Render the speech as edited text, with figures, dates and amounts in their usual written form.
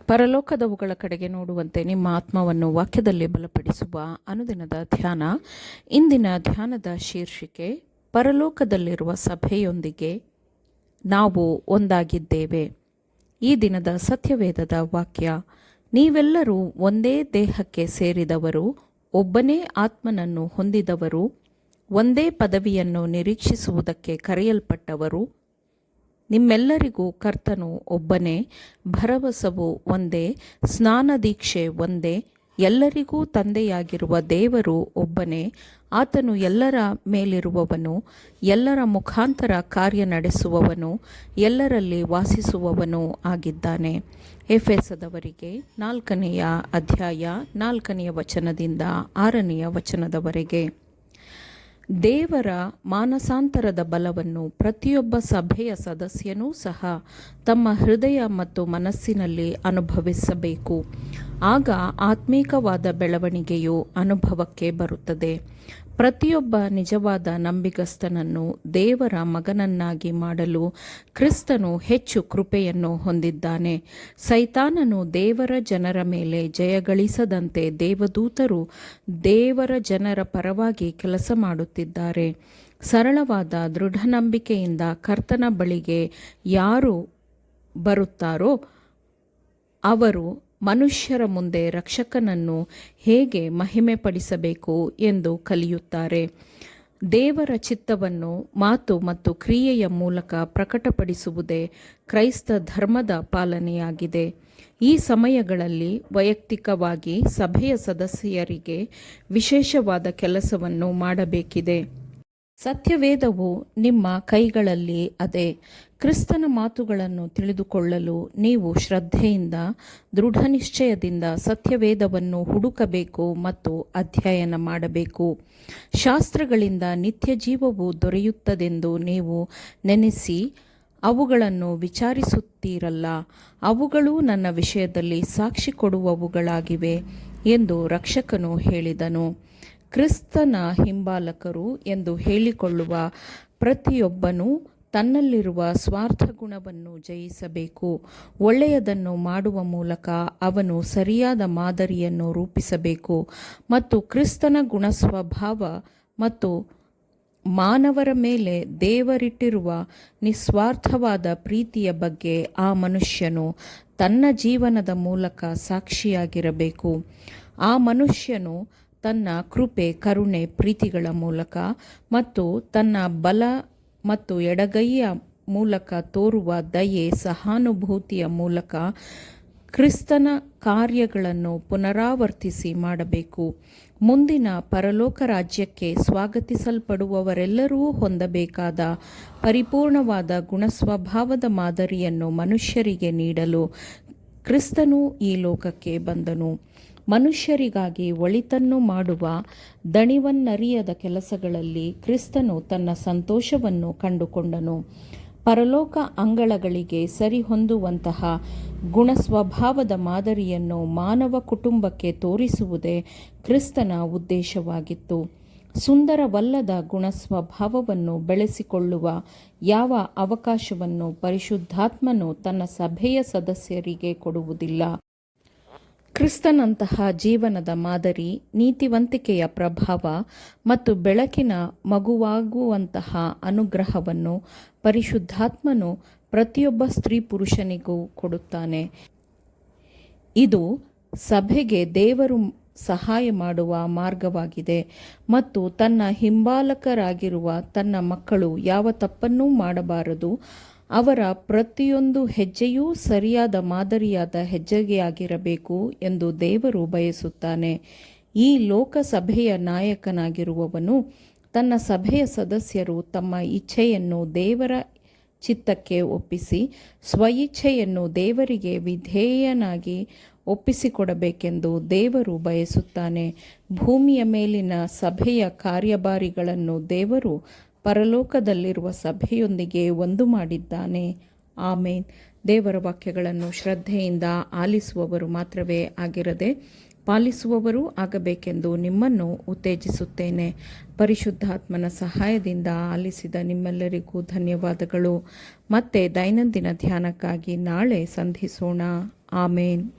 ಪರಲೋಕದವುಗಳ ಕಡೆಗೆ ನೋಡುವಂತೆ ನಿಮ್ಮ ಆತ್ಮವನ್ನು ವಾಕ್ಯದಲ್ಲಿ ಬಲಪಡಿಸುವ ಅನುದಿನದ ಧ್ಯಾನ. ಇಂದಿನ ಧ್ಯಾನದ ಶೀರ್ಷಿಕೆ, ಪರಲೋಕದಲ್ಲಿರುವ ಸಭೆಯೊಂದಿಗೆ ನಾವು ಒಂದಾಗಿದ್ದೇವೆ. ಈ ದಿನದ ಸತ್ಯವೇದದ ವಾಕ್ಯ, ನೀವೆಲ್ಲರೂ ಒಂದೇ ದೇಹಕ್ಕೆ ಸೇರಿದವರು, ಒಬ್ಬನೇ ಆತ್ಮನನ್ನು ಹೊಂದಿದವರು, ಒಂದೇ ಪದವಿಯನ್ನು ನಿರೀಕ್ಷಿಸುವುದಕ್ಕೆ ಕರೆಯಲ್ಪಟ್ಟವರು. ನಿಮ್ಮೆಲ್ಲರಿಗೂ ಕರ್ತನು ಒಬ್ಬನೇ, ಭರವಸವು ಒಂದೇ, ಸ್ನಾನದೀಕ್ಷೆ ಒಂದೇ, ಎಲ್ಲರಿಗೂ ತಂದೆಯಾಗಿರುವ ದೇವರು ಒಬ್ಬನೇ. ಆತನು ಎಲ್ಲರ ಮೇಲಿರುವವನು, ಎಲ್ಲರ ಮುಖಾಂತರ ಕಾರ್ಯ ನಡೆಸುವವನು, ಎಲ್ಲರಲ್ಲಿ ವಾಸಿಸುವವನೂ ಆಗಿದ್ದಾನೆ. ಎಫೆಸದವರಿಗೆ 4ನೇ ಅಧ್ಯಾಯ 4ನೇ ವಚನದಿಂದ 6ನೇ ವಚನದವರೆಗೆ. ದೇವರ ಮಾನಸಾಂತರದ ಬಲವನ್ನು ಪ್ರತಿಯೊಬ್ಬ ಸಭೆಯ ಸದಸ್ಯನೂ ಸಹ ತಮ್ಮ ಹೃದಯ ಮತ್ತು ಮನಸ್ಸಿನಲ್ಲಿ ಅನುಭವಿಸಬೇಕು. ಆಗ ಆತ್ಮೀಕವಾದ ಬೆಳವಣಿಗೆಯು ಅನುಭವಕ್ಕೆ ಬರುತ್ತದೆ. ಪ್ರತಿಯೊಬ್ಬ ನಿಜವಾದ ನಂಬಿಗಸ್ತನನ್ನು ದೇವರ ಮಗನನ್ನಾಗಿ ಮಾಡಲು ಕ್ರಿಸ್ತನು ಹೆಚ್ಚು ಕೃಪೆಯನ್ನು ಹೊಂದಿದ್ದಾನೆ. ಸೈತಾನನು ದೇವರ ಜನರ ಮೇಲೆ ಜಯಗಳಿಸದಂತೆ ದೇವದೂತರು ದೇವರ ಜನರ ಪರವಾಗಿ ಕೆಲಸ ಮಾಡುತ್ತಿದ್ದಾರೆ. ಸರಳವಾದ ದೃಢನಂಬಿಕೆಯಿಂದ ಕರ್ತನ ಬಳಿಗೆ ಯಾರು ಬರುತ್ತಾರೋ ಅವರು ಮನುಷ್ಯರ ಮುಂದೆ ರಕ್ಷಕನನ್ನು ಹೇಗೆ ಮಹಿಮೆಪಡಿಸಬೇಕು ಎಂದು ಕಲಿಯುತ್ತಾರೆ. ದೇವರ ಚಿತ್ತವನ್ನು ಮಾತು ಮತ್ತು ಕ್ರಿಯೆಯ ಮೂಲಕ ಪ್ರಕಟಪಡಿಸುವುದೇ ಕ್ರೈಸ್ತ ಧರ್ಮದ ಪಾಲನೆಯಾಗಿದೆ. ಈ ಸಮಯಗಳಲ್ಲಿ ವೈಯಕ್ತಿಕವಾಗಿ ಸಭೆಯ ಸದಸ್ಯರಿಗೆ ವಿಶೇಷವಾದ ಕೆಲಸವನ್ನು ಮಾಡಬೇಕಿದೆ. ಸತ್ಯವೇದವು ನಿಮ್ಮ ಕೈಗಳಲ್ಲಿ ಅದೇ. ಕ್ರಿಸ್ತನ ಮಾತುಗಳನ್ನು ತಿಳಿದುಕೊಳ್ಳಲು ನೀವು ಶ್ರದ್ಧೆಯಿಂದ, ದೃಢನಿಶ್ಚಯದಿಂದ ಸತ್ಯವೇದವನ್ನು ಹುಡುಕಬೇಕು ಮತ್ತು ಅಧ್ಯಯನ ಮಾಡಬೇಕು. ಶಾಸ್ತ್ರಗಳಿಂದ ನಿತ್ಯ ಜೀವವು ದೊರೆಯುತ್ತದೆಂದು ನೀವು ನೆನೆಸಿ ಅವುಗಳನ್ನು ವಿಚಾರಿಸುತ್ತೀರಲ್ಲ. ಅವುಗಳು ನನ್ನ ವಿಷಯದಲ್ಲಿ ಸಾಕ್ಷಿ ಕೊಡುವವುಗಳಾಗಿವೆ ಎಂದು ರಕ್ಷಕನು ಹೇಳಿದನು. ಕ್ರಿಸ್ತನ ಹಿಂಬಾಲಕರು ಎಂದು ಹೇಳಿಕೊಳ್ಳುವ ಪ್ರತಿಯೊಬ್ಬನೂ ತನ್ನಲ್ಲಿರುವ ಸ್ವಾರ್ಥ ಗುಣವನ್ನು ಜಯಿಸಬೇಕು. ಒಳ್ಳೆಯದನ್ನು ಮಾಡುವ ಮೂಲಕ ಅವನು ಸರಿಯಾದ ಮಾದರಿಯನ್ನು ರೂಪಿಸಬೇಕು ಮತ್ತು ಕ್ರಿಸ್ತನ ಗುಣಸ್ವಭಾವ ಮತ್ತು ಮಾನವರ ಮೇಲೆ ದೇವರಿಟ್ಟಿರುವ ನಿಸ್ವಾರ್ಥವಾದ ಪ್ರೀತಿಯ ಬಗ್ಗೆ ಆ ಮನುಷ್ಯನು ತನ್ನ ಜೀವನದ ಮೂಲಕ ಸಾಕ್ಷಿಯಾಗಿರಬೇಕು. ಆ ಮನುಷ್ಯನು ತನ್ನ ಕೃಪೆ, ಕರುಣೆ, ಪ್ರೀತಿಗಳ ಮೂಲಕ ಮತ್ತು ತನ್ನ ಬಲ ಮತ್ತು ಎಡಗೈಯ ಮೂಲಕ ತೋರುವ ದಯೆ, ಸಹಾನುಭೂತಿಯ ಮೂಲಕ ಕ್ರಿಸ್ತನ ಕಾರ್ಯಗಳನ್ನು ಪುನರಾವರ್ತಿಸಿ ಮಾಡಬೇಕು. ಮುಂದಿನ ಪರಲೋಕ ರಾಜ್ಯಕ್ಕೆ ಸ್ವಾಗತಿಸಲ್ಪಡುವವರೆಲ್ಲರೂ ಹೊಂದಬೇಕಾದ ಪರಿಪೂರ್ಣವಾದ ಗುಣಸ್ವಭಾವದ ಮಾದರಿಯನ್ನು ಮನುಷ್ಯರಿಗೆ ನೀಡಲು ಕ್ರಿಸ್ತನು ಈ ಲೋಕಕ್ಕೆ ಬಂದನು. ಮನುಷ್ಯರಿಗಾಗಿ ಒಳಿತನ್ನು ಮಾಡುವ ದಣಿವನ್ನರಿಯದ ಕೆಲಸಗಳಲ್ಲಿ ಕ್ರಿಸ್ತನು ತನ್ನ ಸಂತೋಷವನ್ನು ಕಂಡುಕೊಂಡನು. ಪರಲೋಕ ಅಂಗಳಗಳಿಗೆ ಸರಿಹೊಂದುವಂತಹ ಗುಣಸ್ವಭಾವದ ಮಾದರಿಯನ್ನು ಮಾನವ ಕುಟುಂಬಕ್ಕೆ ತೋರಿಸುವುದೇ ಕ್ರಿಸ್ತನ ಉದ್ದೇಶವಾಗಿತ್ತು. ಸುಂದರವಲ್ಲದ ಗುಣಸ್ವಭಾವವನ್ನು ಬೆಳೆಸಿಕೊಳ್ಳುವ ಯಾವ ಅವಕಾಶವನ್ನು ಪರಿಶುದ್ಧಾತ್ಮನು ತನ್ನ ಸಭೆಯ ಸದಸ್ಯರಿಗೆ ಕೊಡುವುದಿಲ್ಲ. ಕ್ರಿಸ್ತನಂತಹ ಜೀವನದ ಮಾದರಿ, ನೀತಿವಂತಿಕೆಯ ಪ್ರಭಾವ ಮತ್ತು ಬೆಳಕಿನ ಮಗುವಾಗುವಂತಹ ಅನುಗ್ರಹವನ್ನು ಪರಿಶುದ್ಧಾತ್ಮನು ಪ್ರತಿಯೊಬ್ಬ ಸ್ತ್ರೀ ಪುರುಷನಿಗೂ ಕೊಡುತ್ತಾನೆ. ಇದು ಸಭೆಗೆ ದೇವರು ಸಹಾಯ ಮಾಡುವ ಮಾರ್ಗವಾಗಿದೆ ಮತ್ತು ತನ್ನ ಹಿಂಬಾಲಕರಾಗಿರುವ ತನ್ನ ಮಕ್ಕಳು ಯಾವ ತಪ್ಪನ್ನೂ ಮಾಡಬಾರದು. ಅವರ ಪ್ರತಿಯೊಂದು ಹೆಜ್ಜೆಯೂ ಸರಿಯಾದ ಮಾದರಿಯಾದ ಹೆಜ್ಜೆಯಾಗಿರಬೇಕು ಎಂದು ದೇವರು ಬಯಸುತ್ತಾನೆ. ಈ ಲೋಕ ಸಭೆಯ ನಾಯಕನಾಗಿರುವವನು ತನ್ನ ಸಭೆಯ ಸದಸ್ಯರು ತಮ್ಮ ಇಚ್ಛೆಯನ್ನು ದೇವರ ಚಿತ್ತಕ್ಕೆ ಒಪ್ಪಿಸಿ ಸ್ವಇಚ್ಛೆಯನ್ನು ದೇವರಿಗೆ ವಿಧೇಯನಾಗಿ ಒಪ್ಪಿಸಿಕೊಡಬೇಕೆಂದು ದೇವರು ಬಯಸುತ್ತಾನೆ. ಭೂಮಿಯ ಮೇಲಿನ ಸಭೆಯ ಕಾರ್ಯಭಾರಿಗಳನ್ನು ದೇವರು ಪರಲೋಕದಲ್ಲಿರುವ ಸಭೆಯೊಂದಿಗೆ ಒಂದು ಮಾಡಿದ್ದಾನೆ. ಆಮೇನ್. ದೇವರ ವಾಕ್ಯಗಳನ್ನು ಶ್ರದ್ಧೆಯಿಂದ ಆಲಿಸುವವರು ಮಾತ್ರವೇ ಆಗಿರದೆ ಪಾಲಿಸುವವರೂ ಆಗಬೇಕೆಂದು ನಿಮ್ಮನ್ನು ಉತ್ತೇಜಿಸುತ್ತೇನೆ. ಪರಿಶುದ್ಧಾತ್ಮನ ಸಹಾಯದಿಂದ ಆಲಿಸಿದ ನಿಮ್ಮೆಲ್ಲರಿಗೂ ಧನ್ಯವಾದಗಳು. ಮತ್ತೆ ದೈನಂದಿನ ಧ್ಯಾನಕ್ಕಾಗಿ ನಾಳೆ ಸಂಧಿಸೋಣ. ಆಮೇನ್.